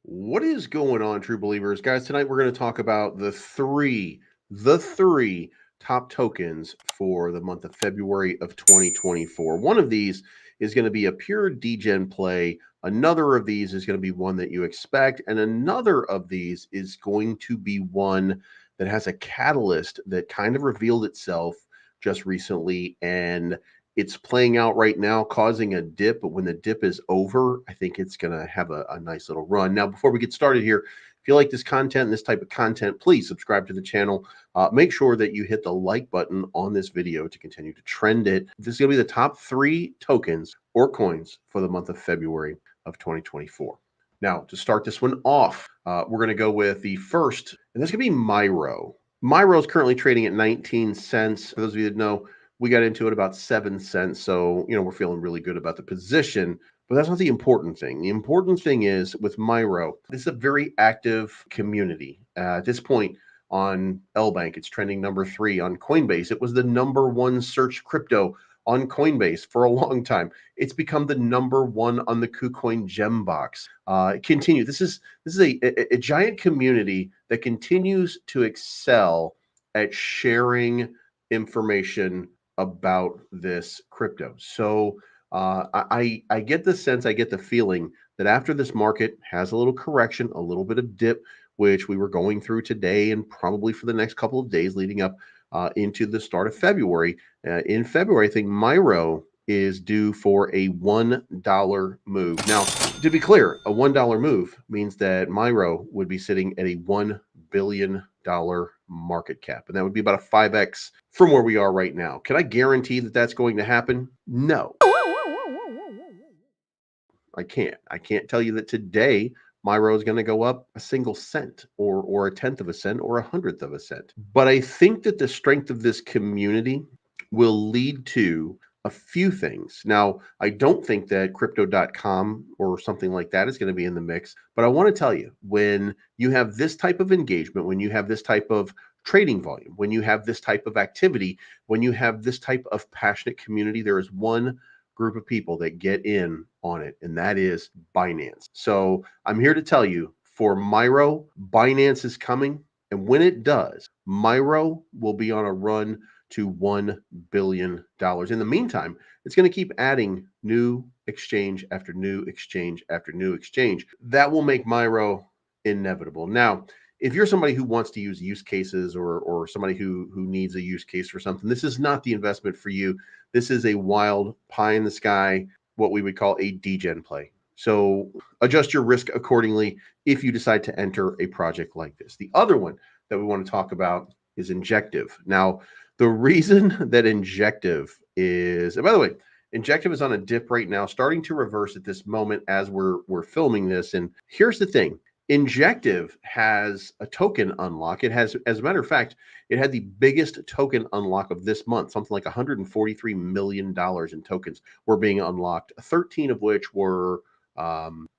What is going on, true believers? Guys, tonight we're going to talk about the three top tokens for the month of February of 2024. One of these is going to be a pure degen play. Another of these is going to be one that you expect. And another of these is going to be one that has a catalyst that kind of revealed itself just recently. And it's playing out right now, causing a dip. But when the dip is over, I think it's going to have a nice little run. Now, before we get started here, if you like this content, this type of content, please subscribe to the channel. Make sure that you hit the like button on this video to continue to trend it. This is going to be the top 3 tokens or coins for the month of February of 2024. Now, to start this one off, we're going to go with the first, and this could be MYRO. MYRO is currently trading at 19 cents. For those of you that know, we got into it about 7 cents. So, we're feeling really good about the position. But that's not the important thing. The important thing is with MYRO, this is a very active community. At this point on LBank, it's trending number 3. On Coinbase, it was the number 1 search crypto on Coinbase for a long time. It's become the number 1 on the KuCoin Gem box. Continue. This is a giant community that continues to excel at sharing information about this crypto. So I get the sense, I get the feeling that after this market has a little correction, a little bit of dip, which we were going through today and probably for the next couple of days leading up into the start of February. In February, I think MYRO is due for a $1 move. Now, to be clear, a $1 move means that MYRO would be sitting at a $1 billion market cap. And that would be about a 5x from where we are right now. Can I guarantee that that's going to happen? No. I can't. I can't tell you that today MYRO is going to go up a single cent or a tenth of a cent or a hundredth of a cent. But I think that the strength of this community will lead to a few things. Now, I don't think that crypto.com or something like that is going to be in the mix, but I want to tell you, when you have this type of engagement, when you have this type of trading volume, when you have this type of activity, when you have this type of passionate community, there is one group of people that get in on it, and that is Binance. So I'm here to tell you, for MYRO, Binance is coming. And when it does, MYRO will be on a run to $1 billion. In the meantime, it's going to keep adding new exchange after new exchange after new exchange. That will make MYRO inevitable. Now, if you're somebody who wants to use use cases or somebody who needs a use case for something, this is not the investment for you. This is a wild pie in the sky, what we would call a degen play. So adjust your risk accordingly if you decide to enter a project like this. The other one that we want to talk about is Injective. Now, the reason that Injective is, and by the way, Injective is on a dip right now, starting to reverse at this moment as we're filming this. And here's the thing. Injective has a token unlock. It has, as a matter of fact, it had the biggest token unlock of this month. Something like $143 million in tokens were being unlocked, 13 of which were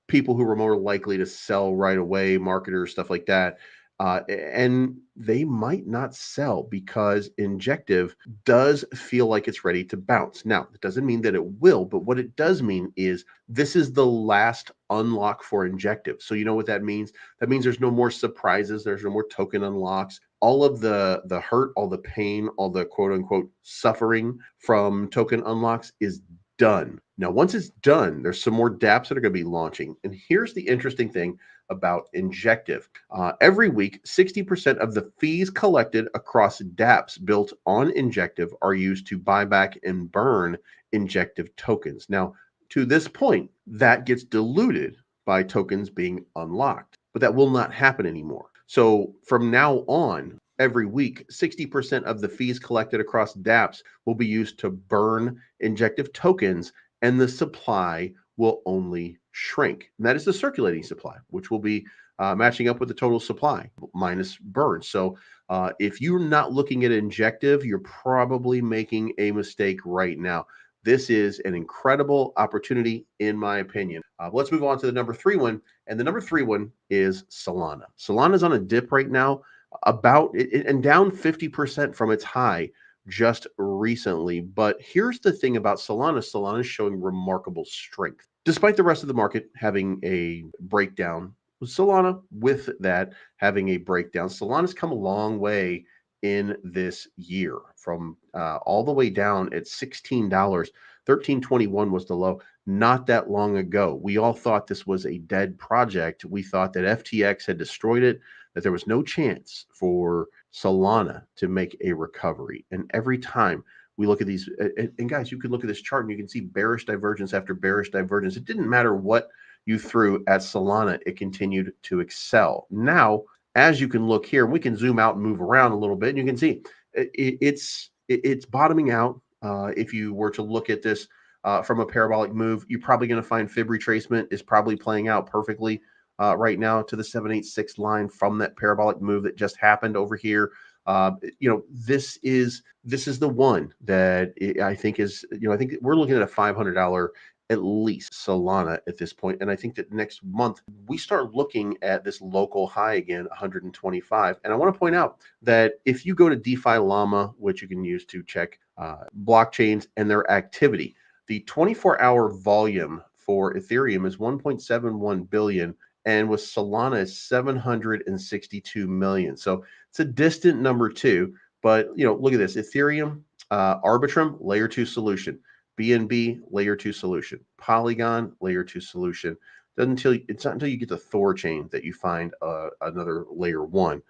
people who were more likely to sell right away, marketers, stuff like that. And they might not sell because Injective does feel like it's ready to bounce. Now, it doesn't mean that it will, but what it does mean is this is the last unlock for Injective. So you know what that means? That means there's no more surprises. There's no more token unlocks. All of the hurt, all the pain, all the quote unquote suffering from token unlocks is done. Now, once it's done, there's some more dApps that are going to be launching. And here's the interesting thing about Injective. Every week, 60% of the fees collected across dApps built on Injective are used to buy back and burn Injective tokens. Now, to this point, that gets diluted by tokens being unlocked, but that will not happen anymore. So from now on, every week, 60% of the fees collected across dApps will be used to burn Injective tokens, and the supply will only shrink. And that is the circulating supply, which will be matching up with the total supply minus burn. So if you're not looking at Injective, you're probably making a mistake right now. This is an incredible opportunity, in my opinion. Let's move on to the number 3 one. And the number 3 one is Solana. Solana's on a dip right now, about and down 50% from its high just recently. But here's the thing about Solana. Solana is showing remarkable strength. Despite the rest of the market having a breakdown Solana, with that, having a breakdown. Solana's come a long way in this year from all the way down at $16. 13.21 was the low not that long ago. We all thought this was a dead project. We thought that FTX had destroyed it, that there was no chance for Solana to make a recovery. And every time we look at these, and guys, you can look at this chart and you can see bearish divergence after bearish divergence. It didn't matter what you threw at Solana, it continued to excel. Now, as you can look here, we can zoom out and move around a little bit, and you can see it's bottoming out. If you were to look at this from a parabolic move, you're probably going to find fib retracement is probably playing out perfectly right now to the 786 line from that parabolic move that just happened over here. This is the one that I think is, I think we're looking at a $500 at least Solana at this point. And I think that next month we start looking at this local high again, 125. And I want to point out that if you go to DeFi Llama, which you can use to check blockchains and their activity, the 24-hour volume for Ethereum is 1.71 billion. And with Solana is 762 million. So it's a distant number two. But look at this: Ethereum, Arbitrum, layer 2 solution. BNB, layer 2 solution. Polygon, layer 2 solution. It's not until you get to Thorchain that you find another layer 1.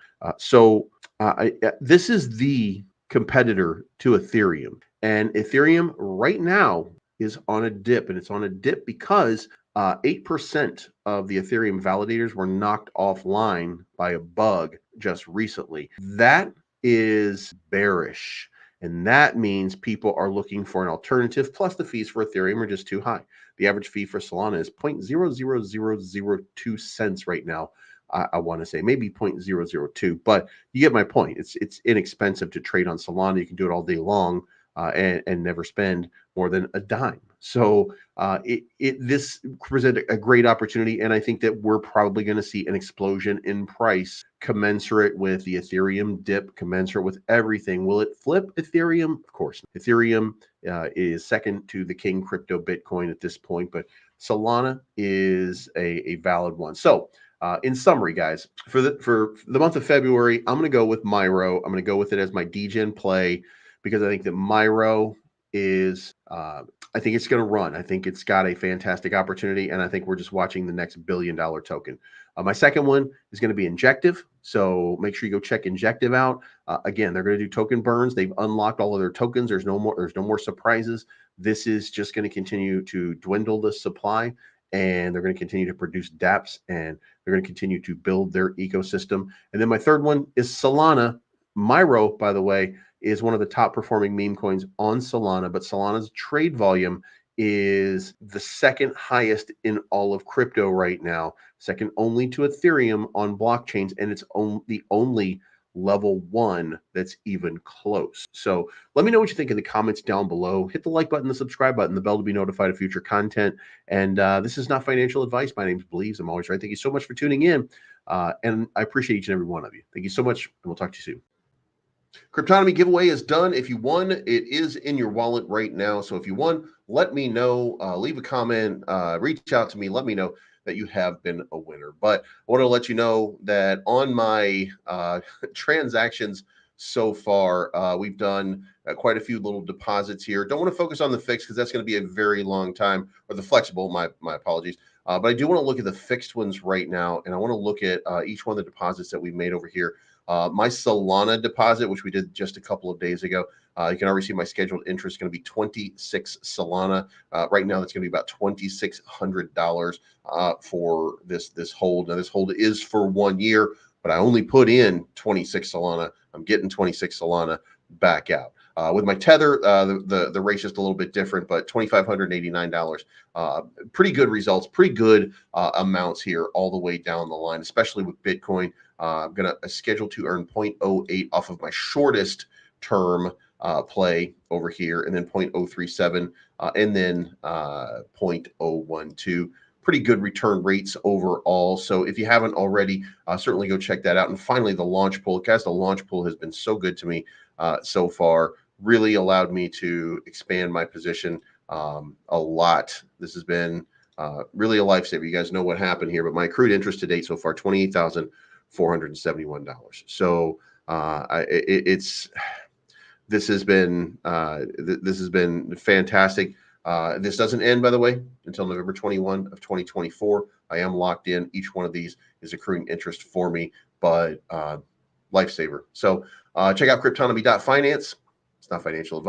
This is the competitor to Ethereum. And Ethereum right now is on a dip. And it's on a dip because 8% of the Ethereum validators were knocked offline by a bug just recently. That is bearish. And that means people are looking for an alternative, plus the fees for Ethereum are just too high. The average fee for Solana is 0.00002 cents right now. I want to say maybe 0.002, but you get my point. It's inexpensive to trade on Solana. You can do it all day long and never spend more than a dime. So this presented a great opportunity, and I think that we're probably going to see an explosion in price commensurate with the Ethereum dip, commensurate with everything. Will it flip Ethereum? Of course. Ethereum is second to the king crypto Bitcoin at this point, but Solana is a valid one. So in summary, guys, for the month of February, I'm going to go with MYRO. I'm going to go with it as my DGen play because I think that MYRO is I think it's going to run. I think it's got a fantastic opportunity, and I think we're just watching the next $1 billion token. My second one is going to be Injective, so make sure you go check Injective out. Again, they're going to do token burns. They've unlocked all of their tokens. There's no more surprises. This is just going to continue to dwindle the supply, and they're going to continue to produce dApps, and they're going to continue to build their ecosystem. And then my third one is Solana. MYRO, by the way, is one of the top performing meme coins on Solana, but Solana's trade volume is the second highest in all of crypto right now, second only to Ethereum on blockchains, and it's the only level 1 that's even close. So let me know what you think in the comments down below. Hit the like button, the subscribe button, the bell to be notified of future content. And this is not financial advice. My name's Bleaves. I'm always right. Thank you so much for tuning in. And I appreciate each and every one of you. Thank you so much, and we'll talk to you soon. Cryptonomy giveaway is done. If you won, it is in your wallet right now. So if you won, let me know. Leave a comment. Reach out to me. Let me know that you have been a winner. But I want to let you know that on my transactions so far, we've done quite a few little deposits here. Don't want to focus on the fixed because that's going to be a very long time, or the flexible. My apologies. But I do want to look at the fixed ones right now, and I want to look at each one of the deposits that we made over here. My Solana deposit, which we did just a couple of days ago, you can already see my scheduled interest is going to be 26 Solana. Right now, that's going to be about $2,600 for this hold. Now, this hold is for 1 year, but I only put in 26 Solana. I'm getting 26 Solana back out. With my Tether, the rate's just a little bit different, but $2,589. Pretty good results, pretty good amounts here all the way down the line, especially with Bitcoin. I'm going to schedule to earn 0.08 off of my shortest term play over here, and then 0.037, and then 0.012. Pretty good return rates overall. So if you haven't already, certainly go check that out. And finally, the launch pool. Guys, the launch pool has been so good to me so far. Really allowed me to expand my position a lot. This has been Really a lifesaver. You guys know what happened here, but my accrued interest to date so far, $28,471. So it's this has been this has been fantastic. This doesn't end, by the way, until November 21 of 2024. I am locked in. Each one of these is accruing interest for me, but lifesaver. So check out cryptonomy.finance. It's not financial advice.